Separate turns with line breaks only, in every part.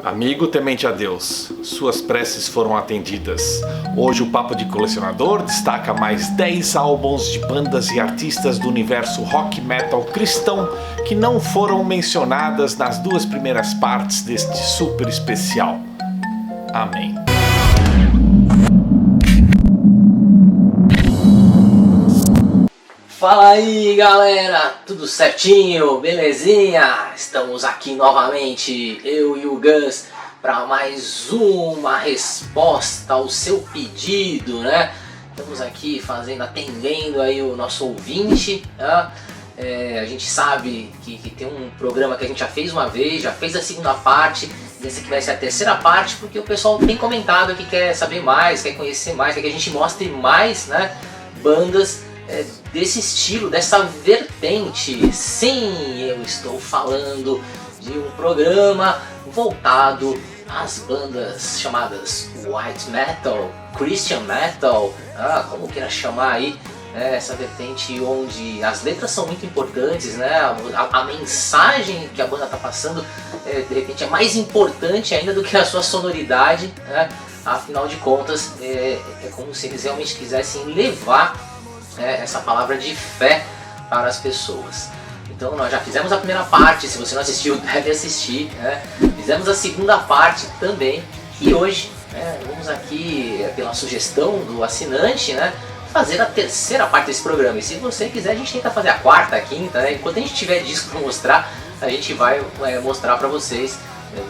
Amigo temente a Deus, suas preces foram atendidas. Hoje o Papo de Colecionador destaca mais 10 álbuns de bandas e artistas do universo rock metal cristão que não foram mencionadas nas duas primeiras partes deste super especial. Amém.
Fala aí galera, tudo certinho, belezinha? Estamos aqui novamente, eu e o Gus, para mais uma resposta ao seu pedido, né? Estamos aqui atendendo aí o nosso ouvinte, né? A gente sabe que tem um programa que a gente já fez uma vez, já fez a segunda parte, e essa aqui vai ser a terceira parte, porque o pessoal tem comentado que quer saber mais, quer conhecer mais, quer que a gente mostre mais, né, bandas desse estilo, dessa vertente. Sim, eu estou falando de um programa voltado às bandas chamadas White Metal, Christian Metal, como queira chamar aí, essa vertente onde as letras são muito importantes, né? A mensagem que a banda está passando de repente é mais importante ainda do que a sua sonoridade, né? Afinal de contas é como se eles realmente quisessem levar essa palavra de fé para as pessoas. Então nós já fizemos a primeira parte, se você não assistiu deve assistir, né? Fizemos a segunda parte também, e hoje vamos aqui, pela sugestão do assinante, né, fazer a terceira parte desse programa. E se você quiser a gente tenta fazer a quarta, a quinta, né? Enquanto a gente tiver disco para mostrar, a gente vai mostrar para vocês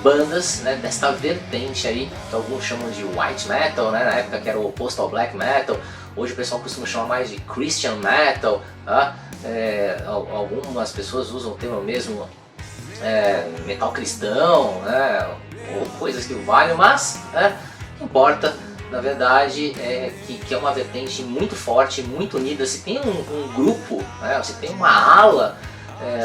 bandas, né, desta vertente aí, que alguns chamam de White Metal, né, na época que era o oposto ao Black Metal. Hoje o pessoal costuma chamar mais de Christian Metal, tá? Algumas pessoas usam o termo mesmo metal cristão, né? Ou coisas que valem, mas o que importa, na verdade, é que é uma vertente muito forte, muito unida. Se tem um grupo, né? Se tem uma ala,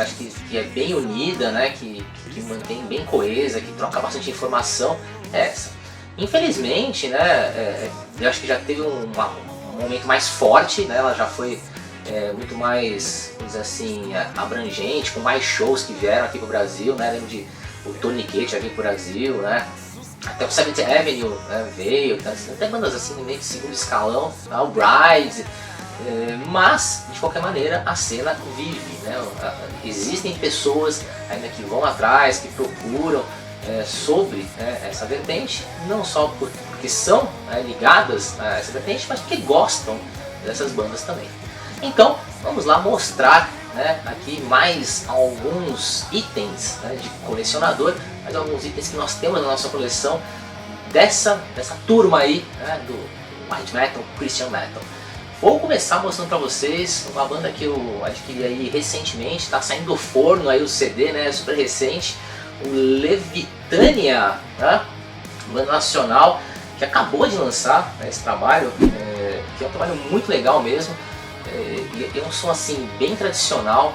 acho que é bem unida, né? Que mantém bem coesa, que troca bastante informação, é essa. Infelizmente, né? Eu acho que já teve um momento mais forte, né? Ela já foi muito mais, vamos dizer assim, abrangente, com mais shows que vieram aqui pro Brasil, né? Lembro de o Tony Kate já veio pro Brasil, né? Até o Seventh Avenue, né, veio, até bandas assim meio de segundo escalão, tá? O Bride, mas de qualquer maneira a cena vive, né? Existem pessoas ainda que vão atrás, que procuram sobre essa vertente, não só porque são ligadas a essa vertente, mas porque gostam dessas bandas também. Então vamos lá mostrar, né, aqui mais alguns itens, né, de colecionador, mais alguns itens que nós temos na nossa coleção dessa turma aí, né, do White Metal, Christian Metal. Vou começar mostrando para vocês uma banda que eu adquiri aí recentemente, está saindo do forno aí o CD, né, super recente, o Levitania, né, banda nacional que acabou de lançar esse trabalho, que é um trabalho muito legal mesmo. É um som assim bem tradicional,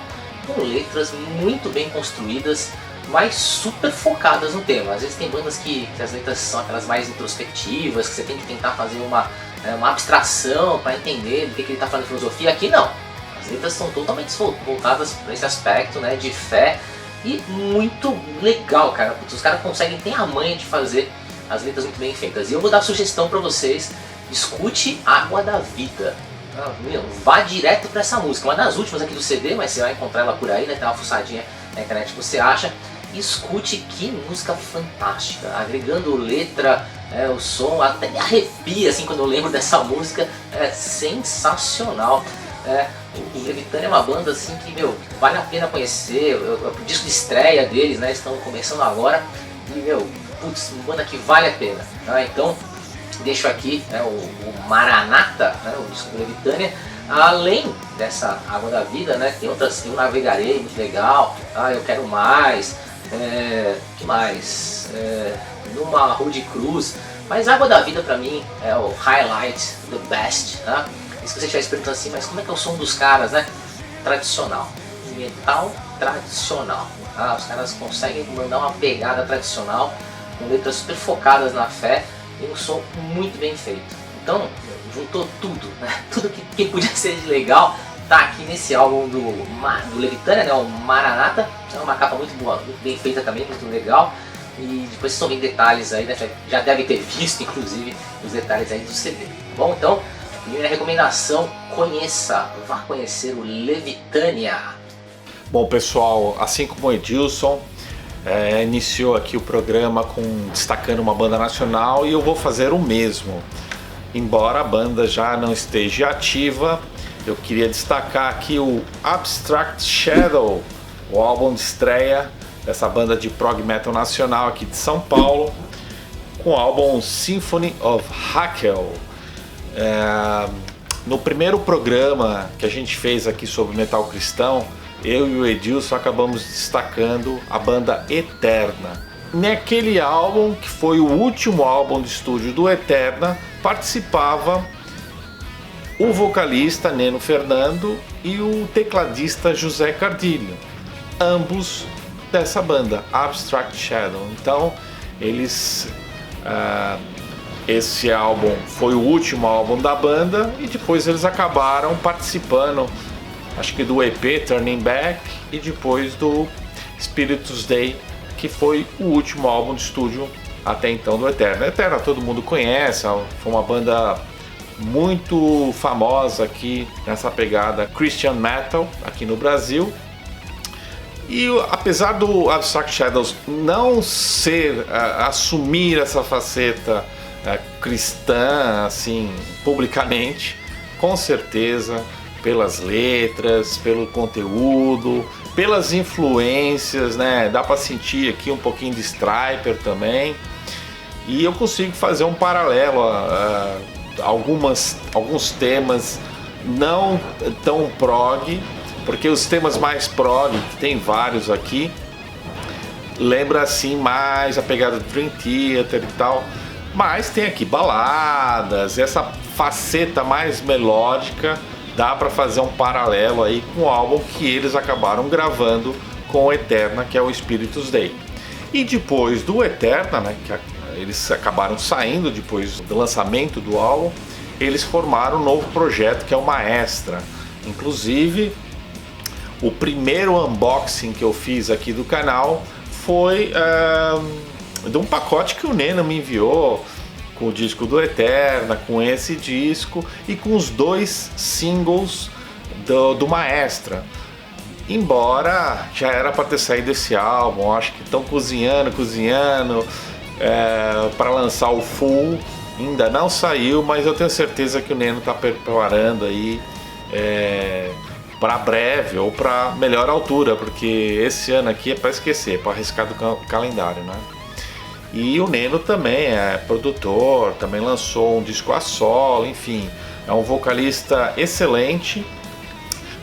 com letras muito bem construídas, mas super focadas no tema. Às vezes tem bandas que as letras são aquelas mais introspectivas, que você tem que tentar fazer uma abstração para entender do que ele está falando de filosofia. Aqui não, as letras são totalmente voltadas para esse aspecto, né, de fé, e muito legal, cara. Os caras tem a manha de fazer as letras muito bem feitas. E eu vou dar sugestão para vocês: escute Água da Vida. Vá direto para essa música, uma das últimas aqui do CD, mas você vai encontrar ela por aí, né? Tem uma fuçadinha na internet que você acha. Escute, que música fantástica, agregando letra, o som, até me arrepia assim quando eu lembro dessa música, é sensacional. O Levitania é uma banda assim que, vale a pena conhecer. O disco de estreia deles, né? Estão começando agora e, putz, uma banda que vale a pena, tá? Então deixo aqui o Maranata, né, o disco do Levitania. Além dessa Água da Vida, né, tem outras, tem o Navegarei, muito legal, Eu Quero Mais, que mais? Numa Rude Cruz. Mas Água da Vida pra mim é o highlight, the best, tá? E se você estiver se perguntando assim, mas como é que é o som dos caras, né? Tradicional, metal tradicional, tá? Os caras conseguem mandar uma pegada tradicional, com letras super focadas na fé, e um som muito bem feito. Então, juntou tudo, né? Tudo que podia ser de legal tá aqui nesse álbum do Levitania, né? O Maranata. É uma capa muito boa, muito bem feita também, muito legal. E depois vocês vão ver detalhes aí, né? Já devem ter visto inclusive os detalhes aí do CD. Bom, então, primeira recomendação, vá conhecer o Levitania.
Bom pessoal, assim como o Edilson, iniciou aqui o programa destacando uma banda nacional, e eu vou fazer o mesmo. Embora a banda já não esteja ativa, eu queria destacar aqui o Abstract Shadow, o álbum de estreia dessa banda de prog metal nacional aqui de São Paulo, com o álbum Symphony of Hakel. No primeiro programa que a gente fez aqui sobre metal cristão, eu e o Edilson acabamos destacando a banda Eterna. Naquele álbum, que foi o último álbum de estúdio do Eterna, participava o vocalista Neno Fernando e o tecladista José Cardilho, ambos dessa banda, Abstract Shadow. Então, esse álbum foi o último álbum da banda, e depois eles acabaram participando, acho que do EP Turning Back e depois do Spiritus Day, que foi o último álbum de estúdio até então do Eterna. Eterna todo mundo conhece, foi uma banda muito famosa aqui nessa pegada Christian Metal aqui no Brasil. E apesar do Abstract Shadows não assumir essa faceta cristã assim publicamente, com certeza pelas letras, pelo conteúdo, pelas influências, né? Dá para sentir aqui um pouquinho de Stryper também. E eu consigo fazer um paralelo a alguns temas não tão prog, porque os temas mais prog, que tem vários aqui, lembra assim mais a pegada do Dream Theater e tal, mas tem aqui baladas, essa faceta mais melódica. Dá para fazer um paralelo aí com o álbum que eles acabaram gravando com o Eterna, que é o Spiritus Day. E depois do Eterna, né, que eles acabaram saindo depois do lançamento do álbum, eles formaram um novo projeto que é o Maestra. Inclusive, o primeiro unboxing que eu fiz aqui do canal foi de um pacote que o Neno me enviou, com o disco do Eterna, com esse disco e com os 2 singles do Maestra. Embora já era para ter saído esse álbum, acho que estão cozinhando para lançar o full, ainda não saiu, mas eu tenho certeza que o Neno está preparando aí para breve ou para melhor altura, porque esse ano aqui é para esquecer, para arriscar do calendário, né? E o Neno também é produtor, também lançou um disco a solo, enfim, é um vocalista excelente.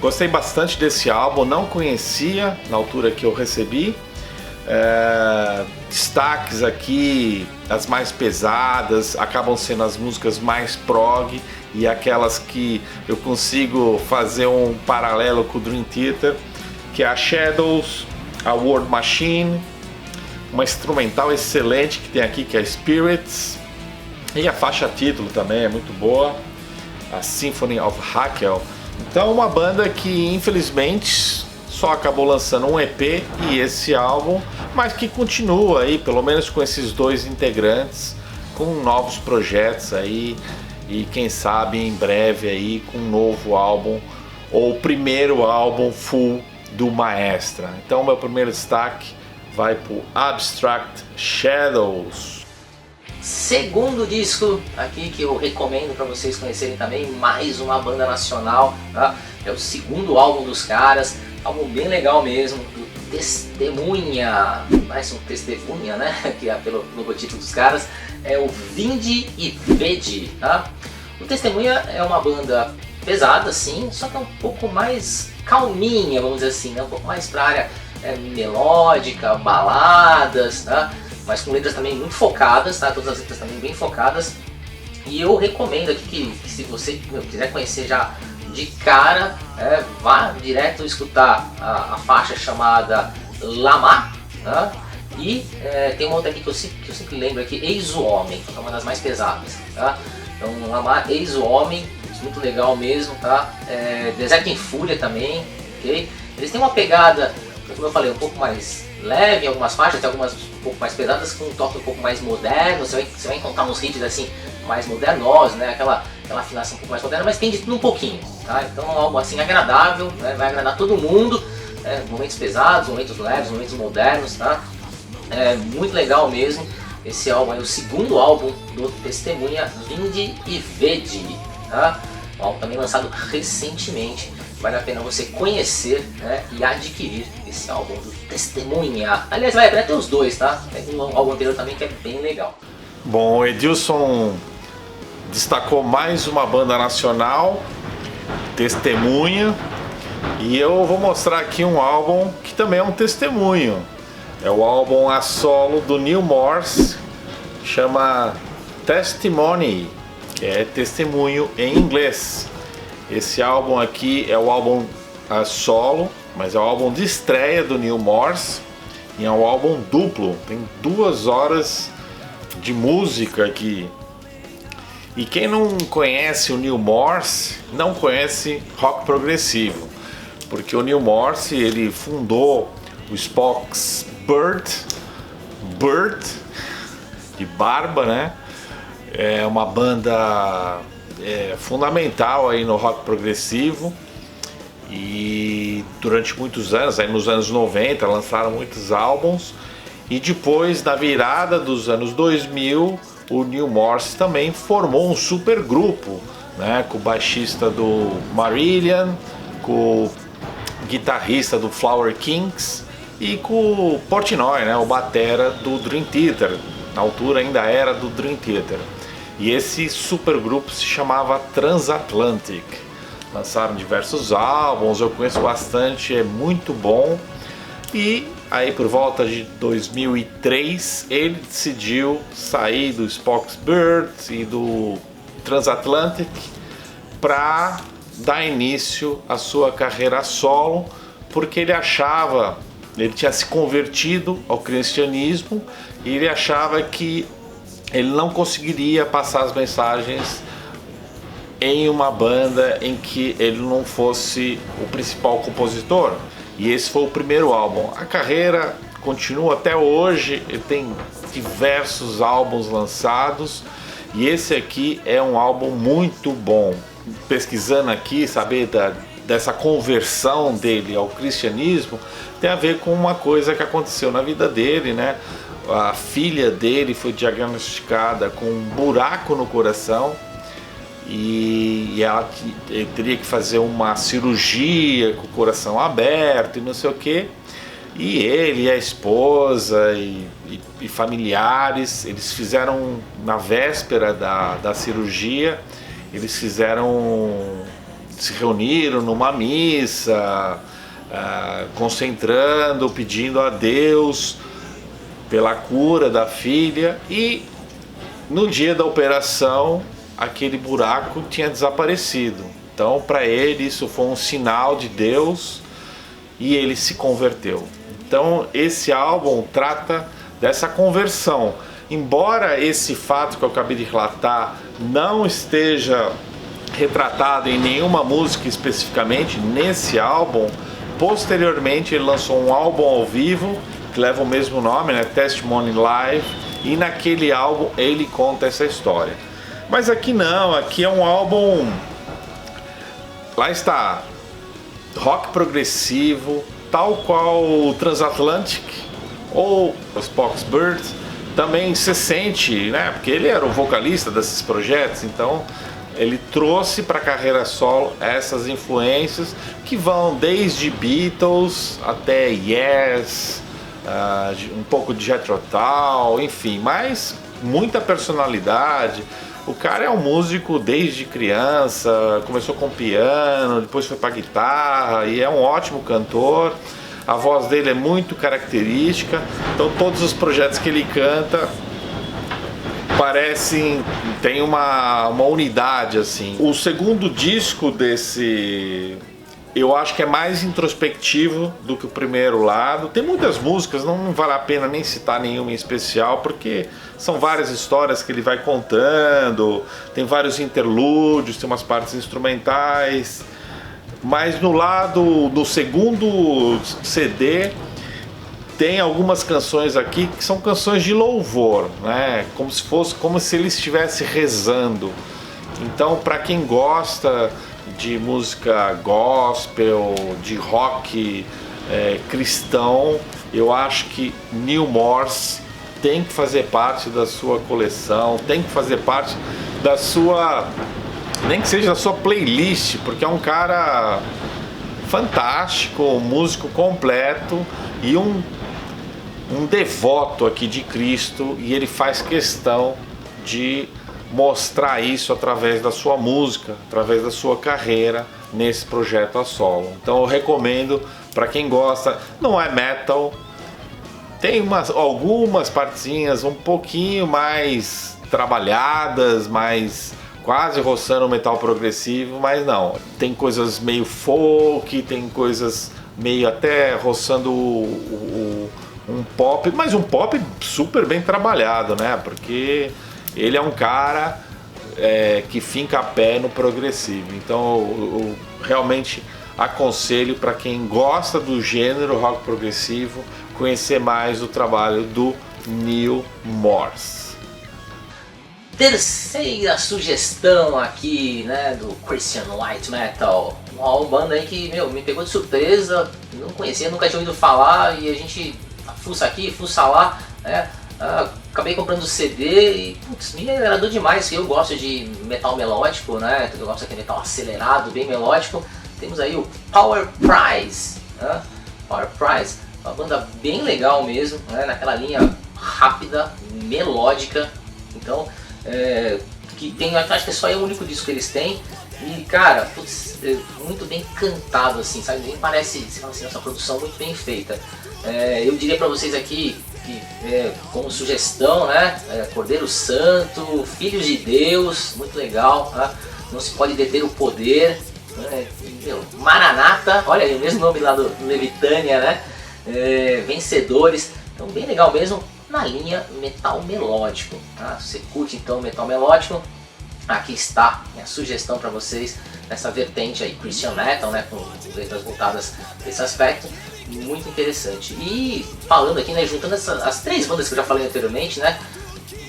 Gostei bastante desse álbum, não conhecia na altura que eu recebi. Destaques aqui, as mais pesadas, acabam sendo as músicas mais prog e aquelas que eu consigo fazer um paralelo com o Dream Theater, que é a Shadows, a War Machine, uma instrumental excelente que tem aqui, que é Spirits, e a faixa título também é muito boa, a Symphony of Hakel. Então, uma banda que infelizmente só acabou lançando um EP e esse álbum, mas que continua aí, pelo menos com esses 2 integrantes, com novos projetos aí, e quem sabe em breve aí com um novo álbum, ou o primeiro álbum full do Maestra. Então, meu primeiro destaque vai pro Abstract Shadows.
Segundo disco aqui que eu recomendo para vocês conhecerem também, mais uma banda nacional, tá? É o segundo álbum dos caras, álbum bem legal mesmo, do Testemunha, mais um Testemunha, né? Que é pelo logotipo dos caras, é o Vinde e Vede, tá? O Testemunha é uma banda pesada, sim, só que é um pouco mais calminha, vamos dizer assim, né? Um pouco mais pra área melódica, baladas, tá? Mas com letras também muito focadas, tá? Todas as letras também bem focadas. E eu recomendo aqui que se você quiser conhecer já de cara, vá direto escutar a faixa chamada Lama, tá? E tem uma outra aqui que eu sempre lembro aqui, Eis o Homem, que é uma das mais pesadas, tá? Então Lama, Eis o Homem, muito legal mesmo, tá? Deserto em Fúria também, ok? Eles têm uma pegada, como eu falei, um pouco mais leve em algumas faixas, tem algumas pouco mais pesadas com um toque um pouco mais moderno. Você vai encontrar uns hits assim mais modernosos, né? Aquela afinação um pouco mais moderna, mas tem de tudo um pouquinho, tá? Então é algo assim agradável, né? Vai agradar todo mundo, né? Momentos pesados, momentos leves, momentos modernos, tá? É muito legal mesmo. Esse álbum é o segundo álbum do Testemunha, Vinde e Vede, tá? Um álbum também lançado recentemente. Vale a pena você conhecer, né, e adquirir esse álbum do Testemunha. Aliás, vai até os dois, tá? Tem um álbum anterior também que é bem legal.
Bom, o Edilson destacou mais uma banda nacional, Testemunha, e eu vou mostrar aqui um álbum que também é um testemunho. É o álbum a solo do Neal Morse, chama Testimony, que é testemunho em inglês. Esse álbum aqui é o álbum a solo, mas é o álbum de estreia do Neal Morse, e é um álbum duplo, tem 2 horas de música aqui. E quem não conhece o Neal Morse não conhece rock progressivo, porque o Neal Morse ele fundou o Spock's Bird de barba, né? É uma banda fundamental aí no rock progressivo, e durante muitos anos, aí nos anos 90, lançaram muitos álbuns, e depois, na virada dos anos 2000, o Neal Morse também formou um super grupo, né? Com o baixista do Marillion, com o guitarrista do Flower Kings e com o Portnoy, né? O batera do Dream Theater, na altura ainda era do Dream Theater. E esse supergrupo se chamava Transatlantic. Lançaram diversos álbuns, eu conheço bastante, é muito bom. E aí por volta de 2003 ele decidiu sair do Spock's Bird e do Transatlantic para dar início à sua carreira solo, porque ele tinha se convertido ao cristianismo e ele achava que ele não conseguiria passar as mensagens em uma banda em que ele não fosse o principal compositor. E esse foi o primeiro álbum. A carreira continua até hoje, ele tem diversos álbuns lançados, e esse aqui é um álbum muito bom. Pesquisando aqui, saber dessa conversão dele ao cristianismo, tem a ver com uma coisa que aconteceu na vida dele, né? A filha dele foi diagnosticada com um buraco no coração, e ele teria que fazer uma cirurgia com o coração aberto e não sei o que. E ele e a esposa e familiares, eles fizeram na véspera da cirurgia, eles se reuniram numa missa, concentrando, pedindo a Deus pela cura da filha, e no dia da operação aquele buraco tinha desaparecido. Então para ele isso foi um sinal de Deus e ele se converteu. Então esse álbum trata dessa conversão. Embora esse fato que eu acabei de relatar não esteja retratado em nenhuma música especificamente nesse álbum, posteriormente ele lançou um álbum ao vivo que leva o mesmo nome, né? Testimony Live, e naquele álbum ele conta essa história. Mas aqui não, aqui é um álbum, lá está, rock progressivo, tal qual o Transatlantic ou o Spock's Bird. Também se sente, né? Porque ele era o vocalista desses projetos, então ele trouxe para a carreira solo essas influências que vão desde Beatles até Yes, um pouco de Jethro Tull, enfim, mas muita personalidade. O cara é um músico desde criança, começou com piano, depois foi para guitarra e é um ótimo cantor. A voz dele é muito característica, então todos os projetos que ele canta parecem, tem uma unidade assim. O segundo disco desse, eu acho que é mais introspectivo do que o primeiro lado. Tem muitas músicas, não vale a pena nem citar nenhuma em especial, porque são várias histórias que ele vai contando, tem vários interlúdios, tem umas partes instrumentais. Mas no segundo CD, tem algumas canções aqui que são canções de louvor, né? Como se ele estivesse rezando. Então, para quem gosta de música gospel, de rock cristão, eu acho que Neal Morse tem que fazer parte da sua coleção, tem que fazer parte da sua, nem que seja da sua playlist, porque é um cara fantástico, um músico completo e um devoto aqui de Cristo, e ele faz questão de mostrar isso através da sua música, através da sua carreira nesse projeto a solo. Então eu recomendo para quem gosta. Não é metal, tem algumas partezinhas um pouquinho mais trabalhadas, mais quase roçando metal progressivo, mas não, tem coisas meio folk, tem coisas meio até roçando um pop, mas um pop super bem trabalhado, né? Porque ele é um cara que finca a pé no progressivo. Então eu realmente aconselho para quem gosta do gênero rock progressivo conhecer mais o trabalho do Neal Morse.
Terceira sugestão aqui, né, do Christian White Metal. Uma banda aí que, me pegou de surpresa, não conhecia, nunca tinha ouvido falar, e a gente fuça aqui, fuça lá, né? Acabei comprando o CD e putz, me agradou demais, que eu gosto de metal melódico, né? Eu gosto daquele metal acelerado, bem melódico. Temos aí o Power Prize, né? Power Prize, uma banda bem legal mesmo, né? Naquela linha rápida, melódica. Então, que tem, acho que é só o único disco que eles têm. E cara, putz, muito bem cantado, assim, sabe? Nem parece, você fala assim, essa produção muito bem feita. Eu diria pra vocês aqui, que, como sugestão, né? Cordeiro Santo, Filhos de Deus, muito legal, tá? Não se pode deter o poder. Maranata, olha aí, o mesmo nome lá do Levitânia, né? Vencedores, então bem legal mesmo, na linha metal melódico, tá? Se você curte então metal melódico, aqui está minha sugestão para vocês nessa vertente aí, Christian Metal, né? Com letras voltadas para esse aspecto, muito interessante. E falando aqui, né? Juntando as três bandas que eu já falei anteriormente, né?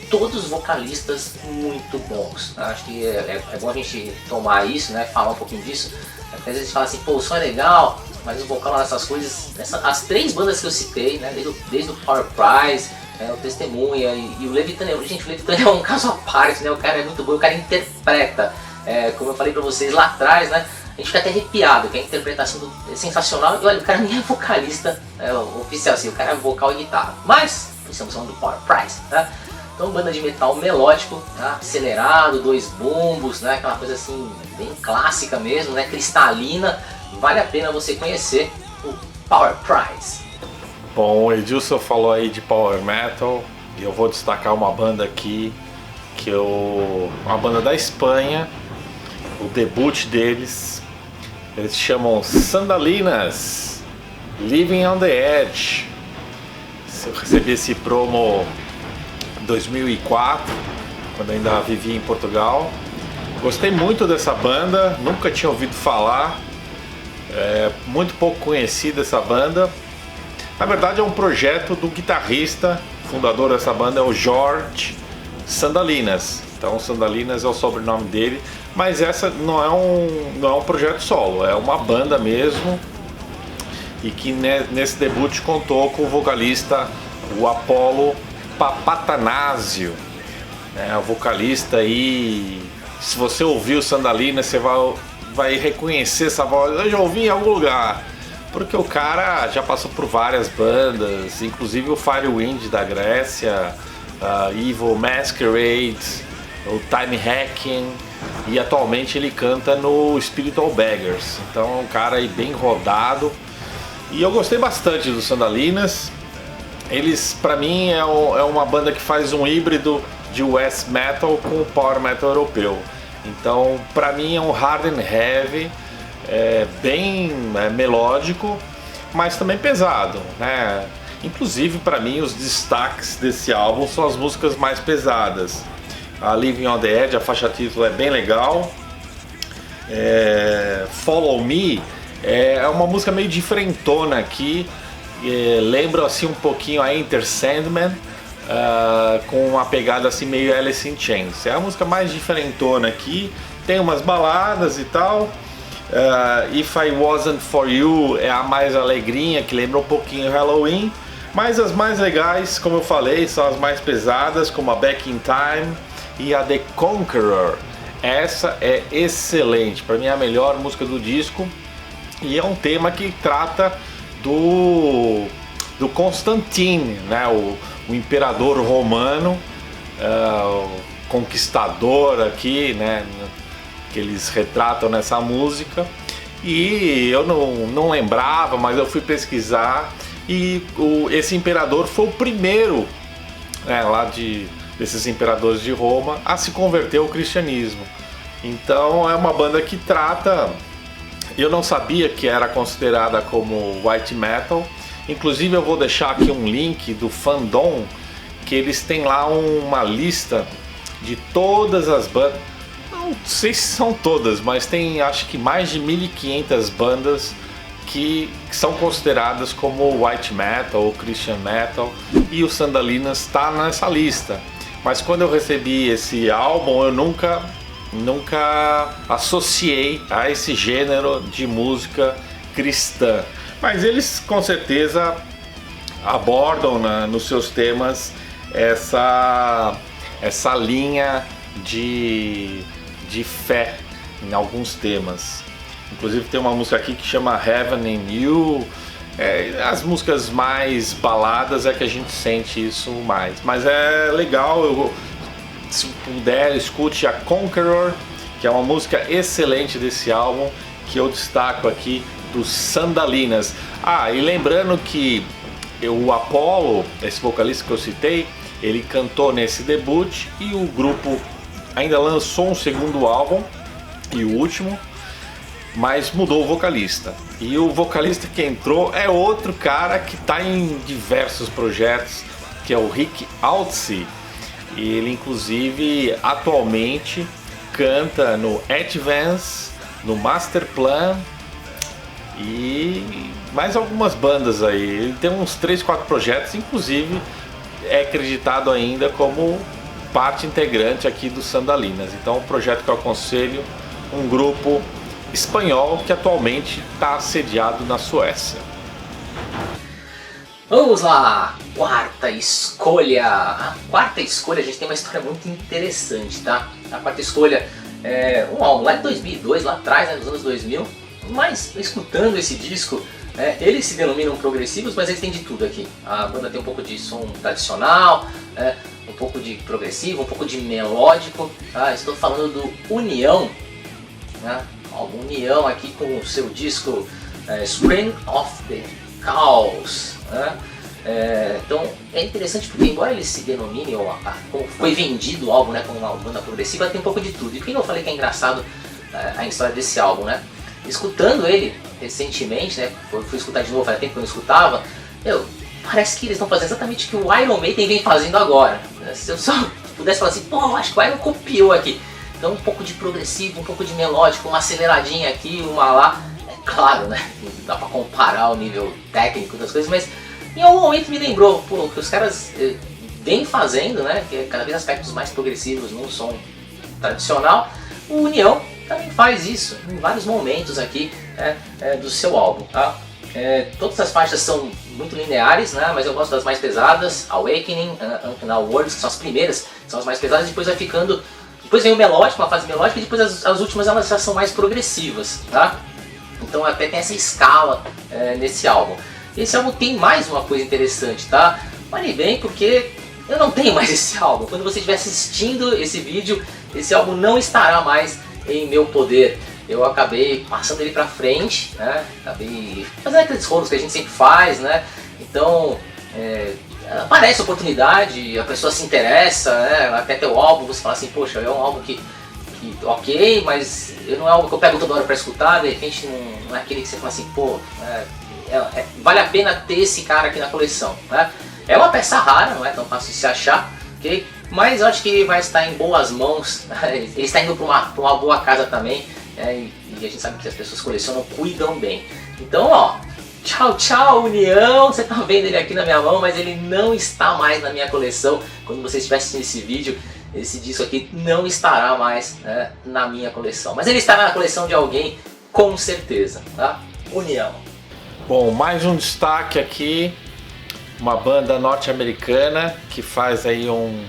Todos vocalistas muito bons. Acho que é bom a gente tomar isso, né? Falar um pouquinho disso. Porque às vezes a gente fala assim, pô, o som é legal, mas o vocal nessas coisas, as três bandas que eu citei, né? Desde o Power Prize, o Testemunha e o Levitânia. Gente, o Levitânia é um caso à parte, né? O cara é muito bom, o cara interpreta. Como eu falei pra vocês lá atrás, né? A gente fica até arrepiado, que a interpretação é sensacional. E olha, o cara nem é vocalista oficial, assim, o cara é vocal e guitarra. Mas, estamos falando do Power Prize, né? Então, banda de metal melódico, tá? Acelerado, 2 bumbos, né? Aquela coisa assim, bem clássica mesmo, né? Cristalina. Vale a pena você conhecer o Power Prize.
Bom, o Edilson falou aí de Power Metal, e eu vou destacar uma banda aqui, uma banda da Espanha, o debut deles, eles se chamam Sandalinas, Living on the Edge. Eu recebi esse promo 2004, quando ainda vivia em Portugal. Gostei muito dessa banda, nunca tinha ouvido falar, muito pouco conhecida essa banda. Na verdade é um projeto do guitarrista, fundador dessa banda, é o Jorge Sandalinas. Então Sandalinas é o sobrenome dele, mas essa não é um projeto solo, é uma banda mesmo, e que nesse debut contou com o vocalista, o Apolo Papatanásio, o vocalista aí. Se você ouviu Sandalinas, você vai reconhecer essa voz. Eu já ouvi em algum lugar, porque o cara já passou por várias bandas, inclusive o Firewind da Grécia, Evil Masquerade, o Time Hacking, e atualmente ele canta no Spiritual Beggars. Então é um cara aí bem rodado, e eu gostei bastante do Sandalinas. Eles, pra mim, é uma banda que faz um híbrido de West Metal com Power Metal europeu. Então, pra mim, é um hard and heavy, bem melódico, mas também pesado, né? Inclusive, pra mim, os destaques desse álbum são as músicas mais pesadas. A Living on the Edge, a faixa título, é bem legal. Follow Me é uma música meio diferentona aqui, lembram assim um pouquinho a Enter Sandman, com uma pegada assim meio Alice in Chains. É a música mais diferentona aqui, tem umas baladas e tal. If I Wasn't For You é a mais alegrinha, que lembra um pouquinho Halloween. Mas as mais legais, como eu falei, são as mais pesadas, como a Back in Time e a The Conqueror. Essa é excelente, para mim é a melhor música do disco. E é um tema que trata do Constantine, né? o imperador romano, o conquistador aqui, né? Que eles retratam nessa música. E eu não lembrava, mas eu fui pesquisar. E esse imperador foi o primeiro, né, desses imperadores de Roma a se converter ao cristianismo. Então é uma banda que trata... Eu não sabia que era considerada como white metal. Inclusive eu vou deixar aqui um link do Fandom, que eles têm lá uma lista de todas as bandas. Não sei se são todas, mas tem acho que mais de 1.500 bandas que são consideradas como white metal ou Christian metal, e o Sandalinas está nessa lista. Mas quando eu recebi esse álbum, eu nunca associei a esse gênero de música cristã. Mas eles com certeza abordam nos seus temas essa linha de fé em alguns temas. Inclusive tem uma música aqui que chama Heaven in You. As músicas mais baladas é que a gente sente isso mais. Mas é legal, se puder, escute a Conqueror, que é uma música excelente desse álbum, que eu destaco aqui, dos Sandalinas. E lembrando que o Apollo, esse vocalista que eu citei, ele cantou nesse debut, e o grupo ainda lançou um segundo álbum, e o último, mas mudou o vocalista. E o vocalista que entrou é outro cara que está em diversos projetos, que é o Rick Altsey. E ele inclusive atualmente canta no Advance, no Masterplan e mais algumas bandas aí. Ele tem uns 3, 4 projetos, inclusive é acreditado ainda como parte integrante aqui do Sandalinas. Então é um projeto que eu aconselho, um grupo espanhol que atualmente está sediado na Suécia.
Vamos lá, quarta escolha. A quarta escolha, a gente tem uma história muito interessante, tá? A quarta escolha é um álbum lá de 2002, lá atrás, né, nos anos 2000. Mas escutando esse disco, eles se denominam progressivos, mas eles têm de tudo aqui. A banda tem um pouco de som tradicional, um pouco de progressivo, um pouco de melódico. Estou falando do União, né? Álbum União aqui com o seu disco Scream of the Chaos, né? Então é interessante porque, embora ele se denomine, como foi vendido o álbum, né, como uma banda progressiva, tem um pouco de tudo. E por que eu falei que é engraçado a história desse álbum, né? Escutando ele recentemente, né, fui escutar de novo, faz tempo que eu não escutava, parece que eles estão fazendo exatamente o que o Iron Maiden vem fazendo agora. Se eu só pudesse falar assim, acho que o Iron copiou aqui. Então um pouco de progressivo, um pouco de melódico, uma aceleradinha aqui, uma lá. É claro, né? Não dá pra comparar o nível técnico das coisas, mas em algum momento me lembrou o que os caras vêm fazendo, né? Que é cada vez aspectos mais progressivos num som tradicional. O União também faz isso em vários momentos aqui do seu álbum, tá? Todas as faixas são muito lineares, né? Mas eu gosto das mais pesadas, Awakening, Now Words, que são as primeiras, são as mais pesadas, depois vai ficando. Depois vem o melódico, uma fase melódica, e depois as últimas elas já são mais progressivas, tá? Então até tem essa escala nesse álbum. Esse álbum tem mais uma coisa interessante, tá? Olhe bem, porque eu não tenho mais esse álbum. Quando você estiver assistindo esse vídeo, esse álbum não estará mais em meu poder. Eu acabei passando ele pra frente, né? Acabei fazendo aqueles rolos que a gente sempre faz, né? Então, aparece a oportunidade, a pessoa se interessa, né? Ela quer ter o álbum, você fala assim, poxa, é um álbum que ok, mas não é algo que eu pego toda hora pra escutar, de repente não é aquele que você fala assim, vale a pena ter esse cara aqui na coleção, né? É uma peça rara, não é tão fácil de se achar, ok? Mas eu acho que ele vai estar em boas mãos, né? Ele está indo para uma boa casa também, e a gente sabe que as pessoas que colecionam cuidam bem. Então, Tchau, tchau, União! Você tá vendo ele aqui na minha mão, mas ele não está mais na minha coleção. Quando você estiver assistindo esse vídeo, esse disco aqui não estará mais, né, na minha coleção. Mas ele estará na coleção de alguém, com certeza, tá? União.
Bom, mais um destaque aqui, uma banda norte-americana que faz aí um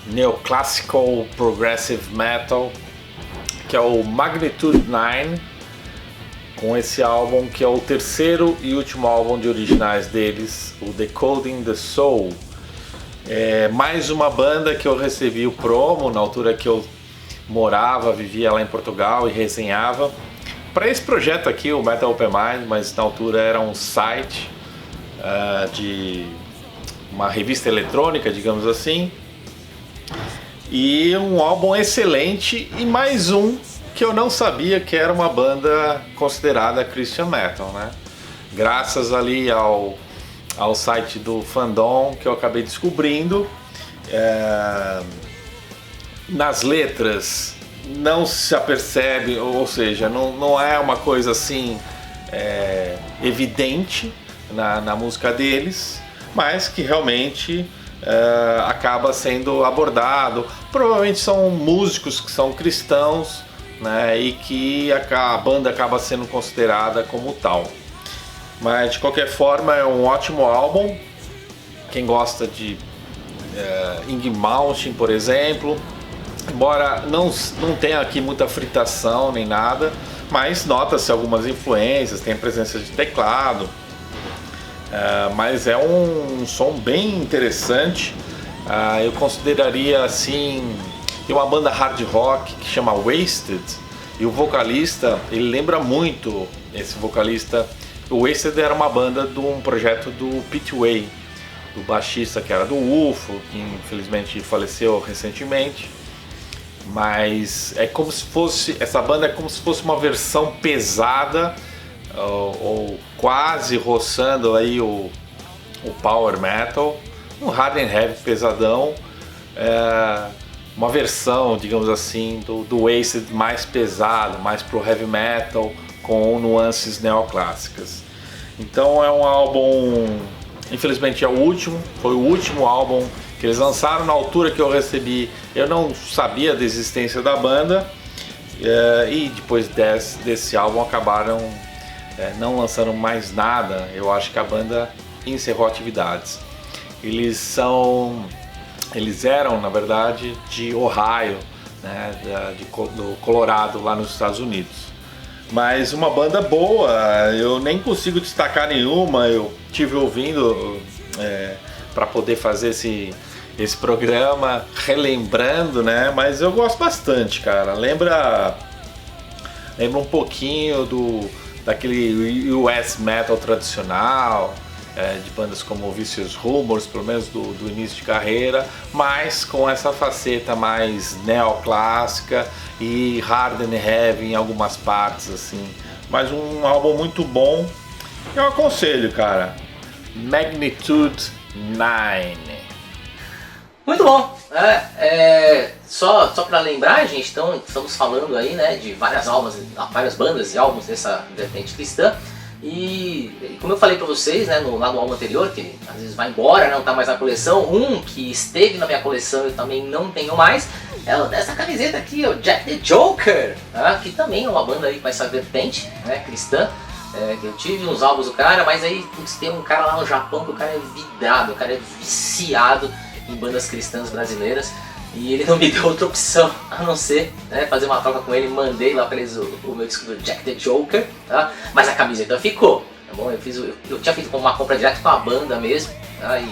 neoclassical progressive metal, que é o Magnitude 9, com esse álbum que é o terceiro e último álbum de originais deles, o Decoding the Soul. É mais uma banda que eu recebi o promo na altura que eu morava, vivia lá em Portugal e resenhava para esse projeto aqui, o Metal Open Mind, mas na altura era um site de uma revista eletrônica, digamos assim, e um álbum excelente, e mais um que eu não sabia que era uma banda considerada Christian Metal, né? Graças ali ao site do Fandom que eu acabei descobrindo. Nas letras não se apercebe, ou seja, não é uma coisa assim evidente na música deles, mas que realmente acaba sendo abordado. Provavelmente são músicos que são cristãos, né, e que a banda acaba sendo considerada como tal. Mas de qualquer forma é um ótimo álbum. Quem gosta de Ing Mountain, por exemplo, embora não tenha aqui muita fritação nem nada, mas nota-se algumas influências, tem presença de teclado, mas é um som bem interessante. Eu consideraria assim, tem uma banda hard rock que chama Wasted, e o vocalista, ele lembra muito esse vocalista. O Wasted era uma banda de um projeto do Pete Way, do baixista que era do UFO, que infelizmente faleceu recentemente. Mas é como se fosse, essa banda é como se fosse uma versão pesada, ou quase roçando aí o power metal, um hard and heavy pesadão, uma versão, digamos assim, do Wasted mais pesado, mais pro heavy metal, com nuances neoclássicas. Então é um álbum, infelizmente foi o último álbum que eles lançaram. Na altura que eu recebi, eu não sabia da existência da banda, e depois desse álbum acabaram não lançando mais nada. Eu acho que a banda encerrou atividades. Eles eram, na verdade, de Ohio, né, do Colorado, lá nos Estados Unidos. Mas uma banda boa, eu nem consigo destacar nenhuma. Eu tive ouvindo para poder fazer esse programa, relembrando, né? Mas eu gosto bastante, cara. Lembra um pouquinho daquele US metal tradicional, de bandas como Vicious Rumors, pelo menos do início de carreira, mas com essa faceta mais neoclássica e hard and heavy em algumas partes, assim. Mas um álbum muito bom. Eu aconselho, cara. Magnitude 9.
Muito bom. Só para lembrar, gente, então estamos falando aí, né, de várias bandas e álbuns dessa vertente cristã. E como eu falei pra vocês, né, lá no álbum anterior, que às vezes vai embora, não tá mais na coleção, um que esteve na minha coleção eu também não tenho mais, é dessa camiseta aqui, o Jack the Joker, que também é uma banda aí com essa vertente, né, cristã. Que eu tive uns álbuns do cara, mas aí tem um cara lá no Japão que o cara é vidrado, o cara é viciado em bandas cristãs brasileiras. E ele não me deu outra opção a não ser, né, fazer uma troca com ele. Mandei lá para eles o meu disco do Jack the Joker, tá? Mas a camiseta ficou, tá bom? Eu tinha feito uma compra direto com a banda mesmo, tá? E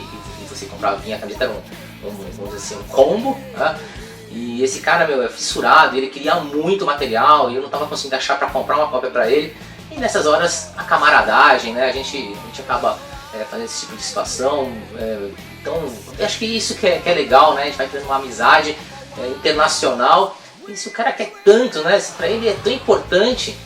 você comprava, vinha a camiseta, era vamos dizer assim, um combo, tá? E esse cara, meu, é fissurado, ele queria muito material e eu não tava conseguindo achar para comprar uma cópia para ele. E nessas horas a camaradagem, né? A gente acaba fazendo esse tipo de situação. Então, eu acho que isso que é legal, né? A gente vai criando uma amizade internacional. E se o cara quer tanto, né? Se pra ele é tão importante,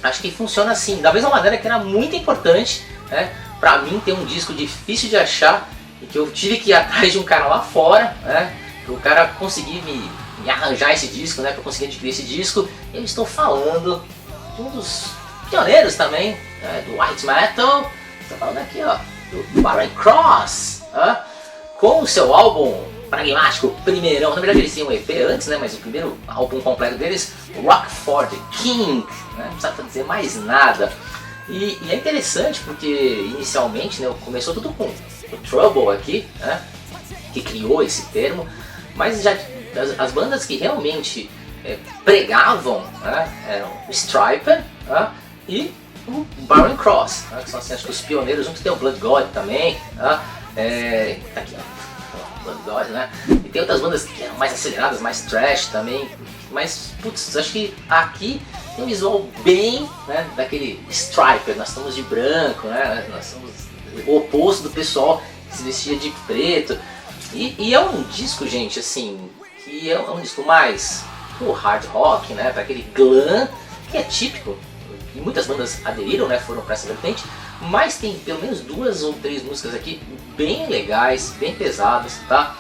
acho que funciona assim. Da mesma maneira que era muito importante, né, pra mim ter um disco difícil de achar e que eu tive que ir atrás de um cara lá fora, né? Para o cara conseguir me arranjar esse disco, né? Para conseguir adquirir esse disco. Eu estou falando de um dos pioneiros também, né, do white metal. Estou falando aqui, ó, do Barren Cross, com o seu álbum pragmático, primeirão. Na verdade eles tinham um EP antes, né, mas o primeiro álbum completo deles, Rock for the King, né, não precisa dizer mais nada. E é interessante porque inicialmente, né, começou tudo com o Trouble aqui, né, que criou esse termo, mas já as bandas que realmente pregavam, né, eram o Stryper, e o Barren Cross, né, que são assim, acho que os pioneiros. Juntos tem o Blood God também, tá aqui, ó, Blood God, né? E tem outras bandas que eram mais aceleradas, mais trash também, mas putz, acho que aqui tem um visual bem, né, daquele Stryper. Nós estamos de branco, né? Nós somos o oposto do pessoal que se vestia de preto. E é um disco, gente, assim, que é um disco mais pro hard rock, né? Para aquele glam que é típico. E muitas bandas aderiram, né, foram para essa vertente, mas tem pelo menos 2 ou 3 músicas aqui bem legais, bem pesadas, tá?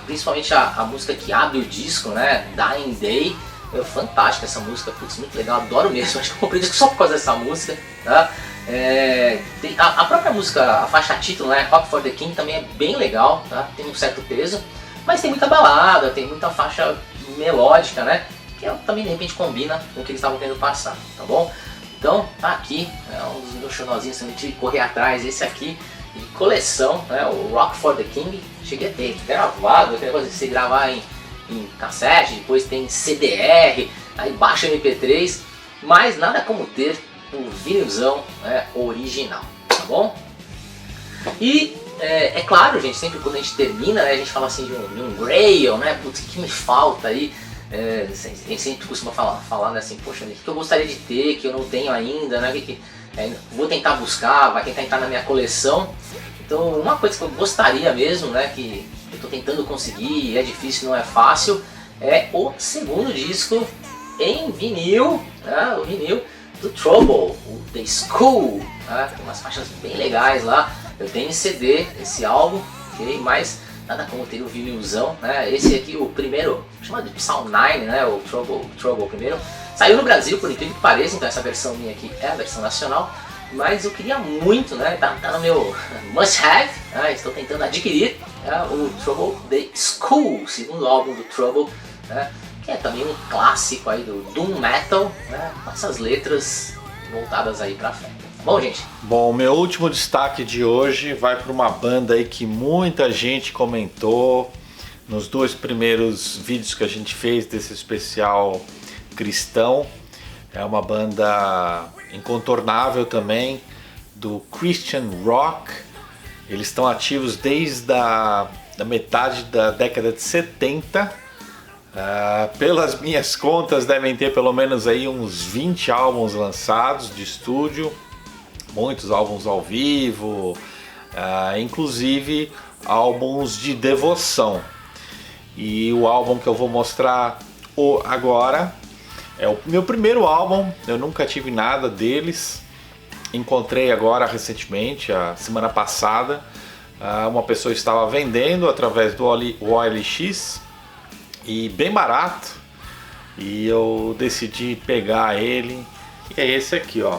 Principalmente a música que abre o disco, né, Dying Day, é fantástica essa música, putz, muito legal, adoro mesmo, acho que eu comprei o disco só por causa dessa música, tá? Tem a própria música, a faixa título, né, Rock for the King, também é bem legal, tá? Tem um certo peso, mas tem muita balada, tem muita faixa melódica, né? Que também de repente combina com o que eles estavam querendo passar, tá bom? Então tá aqui, um dos meus xonozinhos que eu tive que correr atrás, esse aqui de coleção, né, o Rock for the King. Cheguei a ter gravado, aquele negócio de você gravar em cassete, depois tem CDR, aí baixa MP3, mas nada como ter o vinilzão, né, original, tá bom? E é claro, gente, sempre quando a gente termina, né, a gente fala assim de um Grail, né, putz, o que me falta aí? A gente sempre costuma falar né, assim, poxa, o que eu gostaria de ter, que eu não tenho ainda, né, vou tentar buscar, vai tentar entrar na minha coleção. Então uma coisa que eu gostaria mesmo, né, que eu estou tentando conseguir, é difícil, não é fácil, é o segundo disco em vinil, né, o vinil do Trouble, o The School, né, tem umas faixas bem legais lá. Eu tenho em CD esse álbum, ok, mas nada como ter o vinilzão, né? Esse aqui, o primeiro, chamado de Psalm 9, né? O Trouble primeiro, saiu no Brasil, por incrível que pareça, então essa versão minha aqui é a versão nacional, mas eu queria muito, né? Tá no meu must have, né? Estou tentando adquirir, né, o Trouble The School, segundo álbum do Trouble, né? Que é também um clássico aí do Doom Metal, né? Com essas letras voltadas aí pra frente. Bom, gente?
Bom, meu último destaque de hoje vai para uma banda aí que muita gente comentou nos 2 primeiros vídeos que a gente fez desse especial cristão. É uma banda incontornável também, do Christian Rock. Eles estão ativos desde a metade da década de 70. Pelas minhas contas devem ter pelo menos aí uns 20 álbuns lançados de estúdio. Muitos álbuns ao vivo, inclusive álbuns de devoção. E o álbum que eu vou mostrar agora é o meu primeiro álbum, eu nunca tive nada deles. Encontrei agora recentemente, a semana passada, uma pessoa estava vendendo através do OLX e bem barato. E eu decidi pegar ele, e é esse aqui, ó.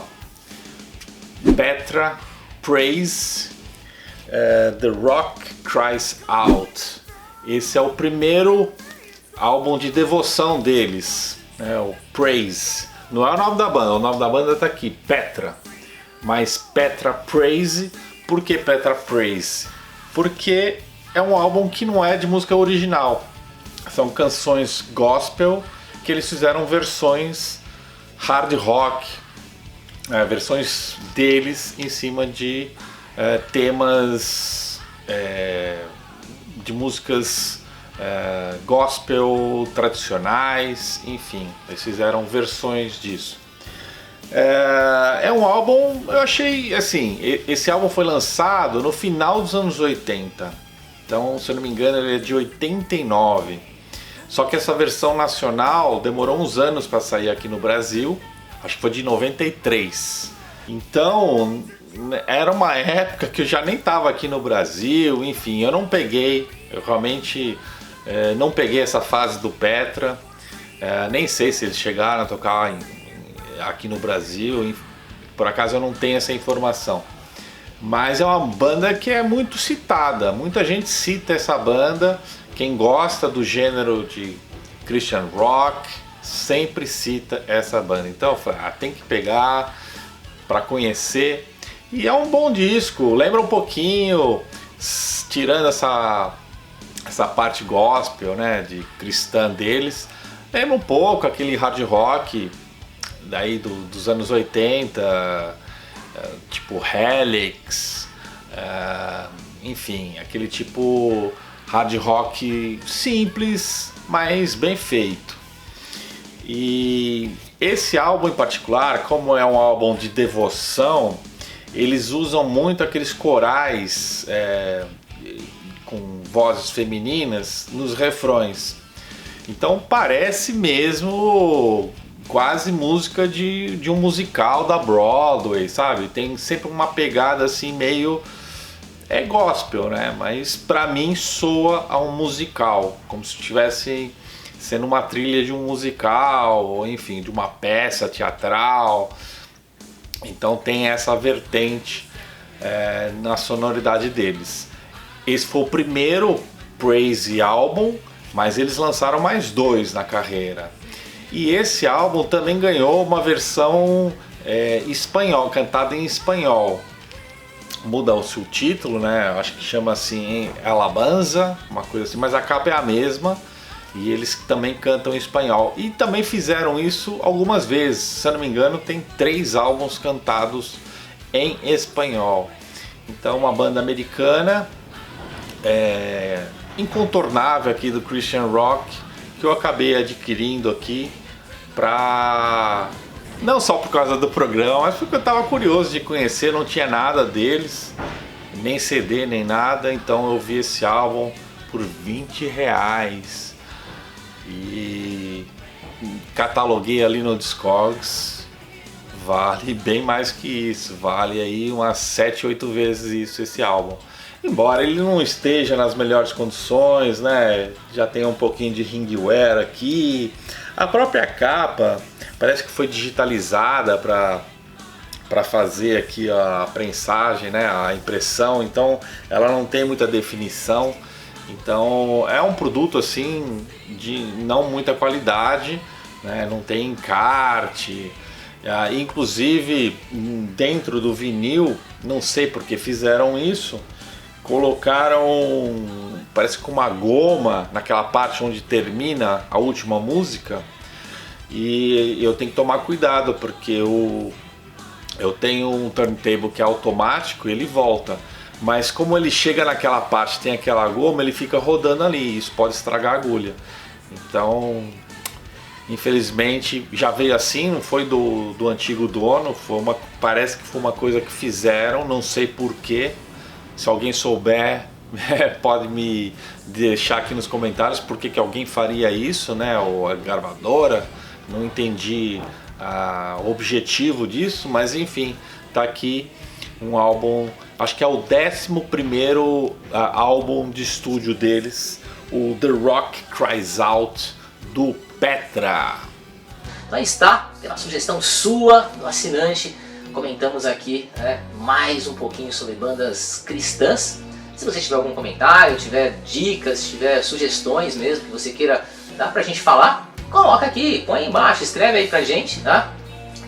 Petra Praise, The Rock Cries Out. Esse é o primeiro álbum de devoção deles, né, o Praise. Não é o nome da banda, o nome da banda tá aqui, Petra. Mas Petra Praise, por que Petra Praise? Porque é um álbum que não é de música original. São canções gospel que eles fizeram versões hard rock, versões deles em cima de temas de músicas gospel tradicionais, enfim, eles fizeram versões disso. É um álbum, eu achei assim, esse álbum foi lançado no final dos anos 80, então se eu não me engano ele é de 89, só que essa versão nacional demorou uns anos para sair aqui no Brasil, acho que foi de 93, então era uma época que eu já nem estava aqui no Brasil, enfim, eu não peguei, eu realmente não peguei essa fase do Petra, nem sei se eles chegaram a tocar aqui no Brasil, Por acaso eu não tenho essa informação. Mas é uma banda que é muito citada, muita gente cita essa banda. Quem gosta do gênero de Christian rock sempre cita essa banda. Então eu falei, tem que pegar para conhecer. E é um bom disco, lembra um pouquinho, tirando essa parte gospel, né, de cristã deles, lembra um pouco aquele hard rock daí dos anos 80, tipo Helix, enfim, aquele tipo hard rock simples, mas bem feito. E esse álbum em particular, como é um álbum de devoção, eles usam muito aqueles corais com vozes femininas nos refrões. Então parece mesmo quase música de um musical da Broadway, sabe? Tem sempre uma pegada assim meio... é gospel, né? Mas pra mim soa a um musical, como se estivesse sendo uma trilha de um musical, ou enfim, de uma peça teatral. Então tem essa vertente na sonoridade deles. Esse foi o primeiro Praise álbum, mas eles lançaram mais 2 na carreira. E esse álbum também ganhou uma versão espanhol, cantada em espanhol. Muda-se o título, né? Acho que chama assim Alabanza, uma coisa assim, mas a capa é a mesma. E eles também cantam em espanhol. E também fizeram isso algumas vezes. Se eu não me engano, tem 3 álbuns cantados em espanhol. Então, uma banda americana incontornável aqui do Christian rock, que eu acabei adquirindo aqui não só por causa do programa, mas porque eu estava curioso de conhecer. Não tinha nada deles, nem CD, nem nada. Então eu vi esse álbum por R$20 e cataloguei ali no Discogs. Vale bem mais que isso, vale aí umas 7, 8 vezes isso, esse álbum. Embora ele não esteja nas melhores condições, né? Já tem um pouquinho de ringware aqui. A própria capa parece que foi digitalizada para fazer aqui a prensagem, né? A impressão. Então ela não tem muita definição. Então é um produto assim de não muita qualidade, né? Não tem encarte. Inclusive dentro do vinil, não sei porque fizeram isso, colocaram, parece que uma goma naquela parte onde termina a última música. E eu tenho que tomar cuidado porque eu tenho um turntable que é automático e ele volta, mas como ele chega naquela parte, tem aquela goma, ele fica rodando ali e isso pode estragar a agulha. Então infelizmente já veio assim, não foi do antigo dono, parece que foi uma coisa que fizeram, não sei porquê. Se alguém souber, pode me deixar aqui nos comentários por que alguém faria isso, né? Ou a gravadora, não entendi o objetivo disso, mas enfim, tá aqui um álbum, acho que é o 11º álbum de estúdio deles, o The Rock Cries Out, do Petra.
Então aí está, pela sugestão sua, do assinante, comentamos aqui mais um pouquinho sobre bandas cristãs. Se você tiver algum comentário, tiver dicas, tiver sugestões mesmo que você queira dar pra gente falar, coloca aqui, põe aí embaixo, escreve aí pra gente, tá?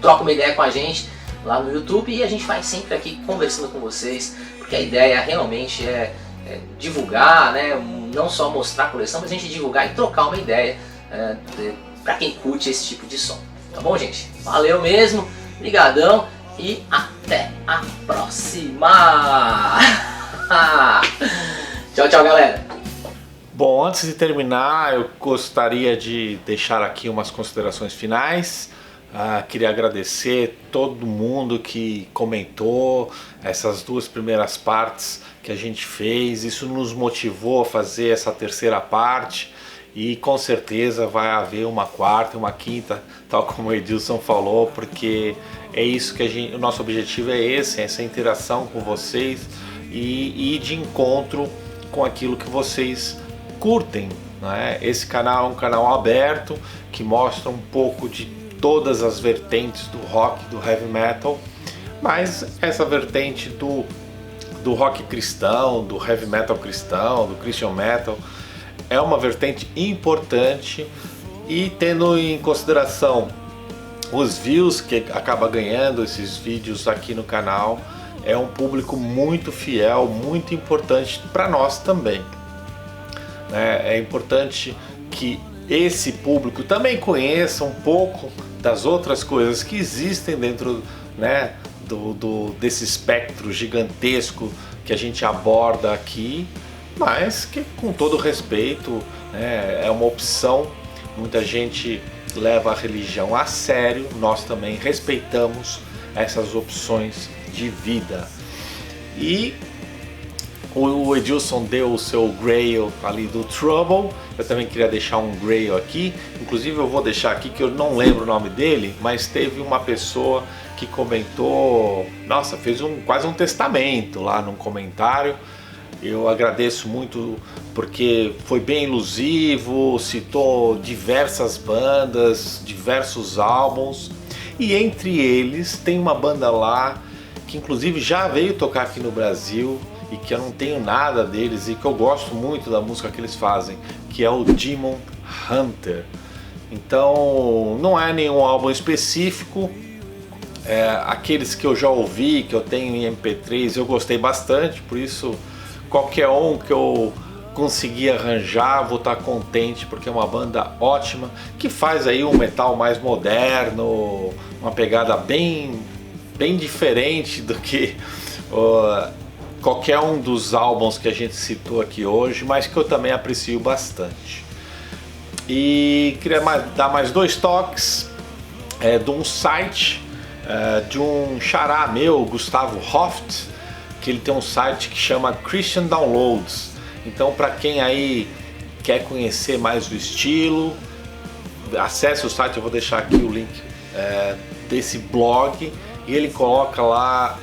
Troca uma ideia com a gente lá no YouTube e a gente vai sempre aqui conversando com vocês, porque a ideia realmente é divulgar, né? Não só mostrar a coleção, mas a gente divulgar e trocar uma ideia pra quem curte esse tipo de som. Tá bom, gente? Valeu mesmo, brigadão e até a próxima! Tchau, tchau, galera!
Bom, antes de terminar, eu gostaria de deixar aqui umas considerações finais. Queria agradecer todo mundo que comentou essas 2 primeiras partes que a gente fez. Isso nos motivou a fazer essa 3ª parte e com certeza vai haver uma 4ª, uma 5ª, tal como o Edilson falou, porque é isso que o nosso objetivo é esse, essa interação com vocês e ir de encontro com aquilo que vocês curtem, né? Esse canal é um canal aberto que mostra um pouco de todas as vertentes do rock, do heavy metal, Mas essa vertente do rock cristão, do heavy metal cristão, do Christian metal, é uma vertente importante, e tendo em consideração os views que acaba ganhando esses vídeos aqui no canal, é um público muito fiel, muito importante para nós também. É importante que esse público também conheça um pouco das outras coisas que existem dentro, né, desse espectro gigantesco que a gente aborda aqui, mas que, com todo respeito, né, é uma opção. Muita gente leva a religião a sério, nós também respeitamos essas opções de vida. E o Edilson deu o seu Grail ali do Trouble, eu também queria deixar um Grail aqui, inclusive eu vou deixar aqui que eu não lembro o nome dele, mas teve uma pessoa que comentou, nossa, fez quase um testamento lá num comentário. Eu agradeço muito porque foi bem ilusivo, citou diversas bandas, diversos álbuns, e entre eles tem uma banda lá que inclusive já veio tocar aqui no Brasil e que eu não tenho nada deles e que eu gosto muito da música que eles fazem, que é o Demon Hunter. Então não é nenhum álbum específico, aqueles que eu já ouvi, que eu tenho em MP3, eu gostei bastante, por isso qualquer um que eu conseguir arranjar, vou estar contente, porque é uma banda ótima, que faz aí um metal mais moderno, uma pegada bem diferente do que qualquer um dos álbuns que a gente citou aqui hoje, mas que eu também aprecio bastante. E queria dar mais 2 toques de um site de um xará meu, Gustavo Hoft, que ele tem um site que chama Christian Downloads. Então, para quem aí quer conhecer mais do estilo, acesse o site, eu vou deixar aqui o link desse blog, e ele coloca lá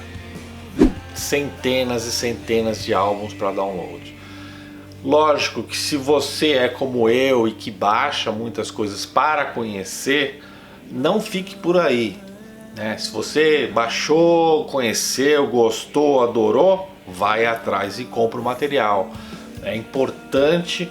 centenas e centenas de álbuns para download. Lógico que se você é como eu e que baixa muitas coisas para conhecer, não fique por aí, né? Se você baixou, conheceu, gostou, adorou, vai atrás e compra o material. É importante,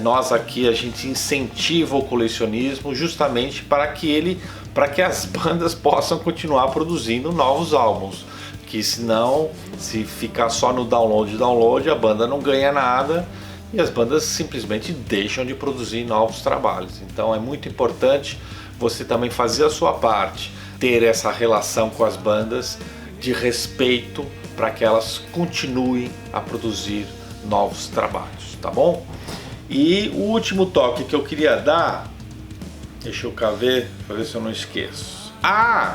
nós aqui a gente incentiva o colecionismo justamente para que as bandas possam continuar produzindo novos álbuns, que senão, se ficar só no download, a banda não ganha nada e as bandas simplesmente deixam de produzir novos trabalhos. Então é muito importante você também fazer a sua parte, ter essa relação com as bandas de respeito para que elas continuem a produzir novos trabalhos, tá bom? E o último toque que eu queria dar, deixa eu cá ver, para ver se eu não esqueço.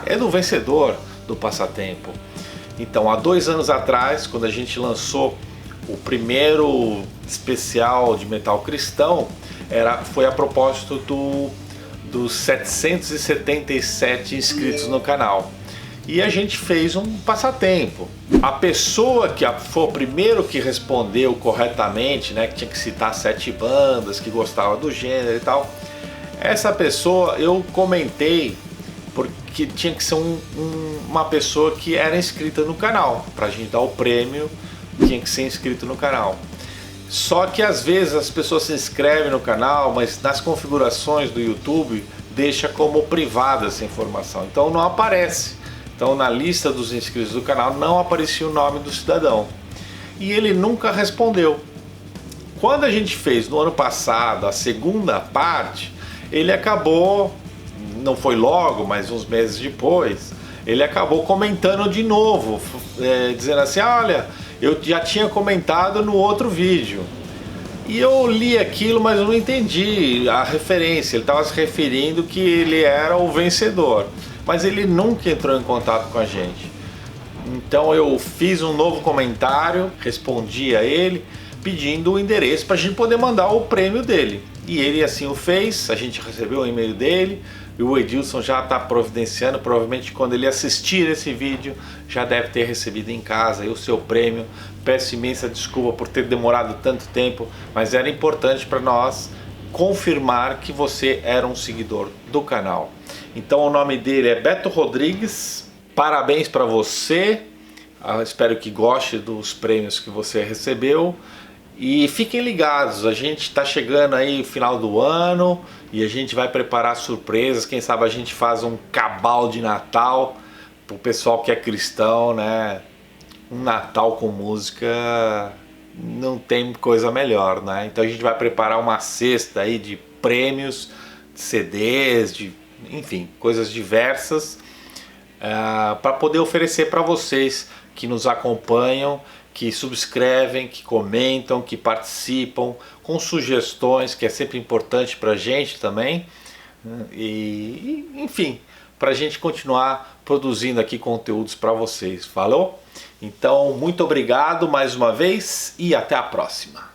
É do vencedor do Passatempo. Então, há 2 anos atrás, quando a gente lançou o primeiro especial de metal cristão, foi a propósito dos 777 inscritos no canal. E a gente fez um passatempo. A pessoa que foi o primeiro que respondeu corretamente, né, que tinha que citar 7 bandas, que gostava do gênero e tal, essa pessoa eu comentei porque tinha que ser uma pessoa que era inscrita no canal. Pra gente dar o prêmio, tinha que ser inscrito no canal. Só que às vezes as pessoas se inscrevem no canal, mas nas configurações do YouTube deixa como privada essa informação, então não aparece. Então na lista dos inscritos do canal não aparecia o nome do cidadão. E ele nunca respondeu. Quando a gente fez no ano passado a segunda parte, ele acabou, não foi logo, mas uns meses depois, ele acabou comentando de novo, dizendo assim, olha, eu já tinha comentado no outro vídeo. E eu li aquilo, mas eu não entendi a referência. Ele estava se referindo que ele era o vencedor, mas ele nunca entrou em contato com a gente. Então eu fiz um novo comentário, respondi a ele, pedindo o endereço para a gente poder mandar o prêmio dele. E ele assim o fez, a gente recebeu o e-mail dele, e o Edilson já está providenciando, provavelmente quando ele assistir esse vídeo, já deve ter recebido em casa aí o seu prêmio. Peço imensa desculpa por ter demorado tanto tempo, mas era importante para nós confirmar que você era um seguidor do canal. Então o nome dele é Beto Rodrigues, Parabéns para você, espero que goste dos prêmios que você recebeu. E fiquem ligados, a gente está chegando aí no final do ano e a gente vai preparar surpresas. Quem sabe a gente faz um cabal de Natal para o pessoal que é cristão, né? Um Natal com música não tem coisa melhor, né? Então a gente vai preparar uma cesta aí de prêmios, de CDs, enfim, coisas diversas para poder oferecer para vocês que nos acompanham, que subscrevem, que comentam, que participam, com sugestões, que é sempre importante para a gente também, e enfim, para a gente continuar produzindo aqui conteúdos para vocês. Falou? Então, muito obrigado mais uma vez e até a próxima.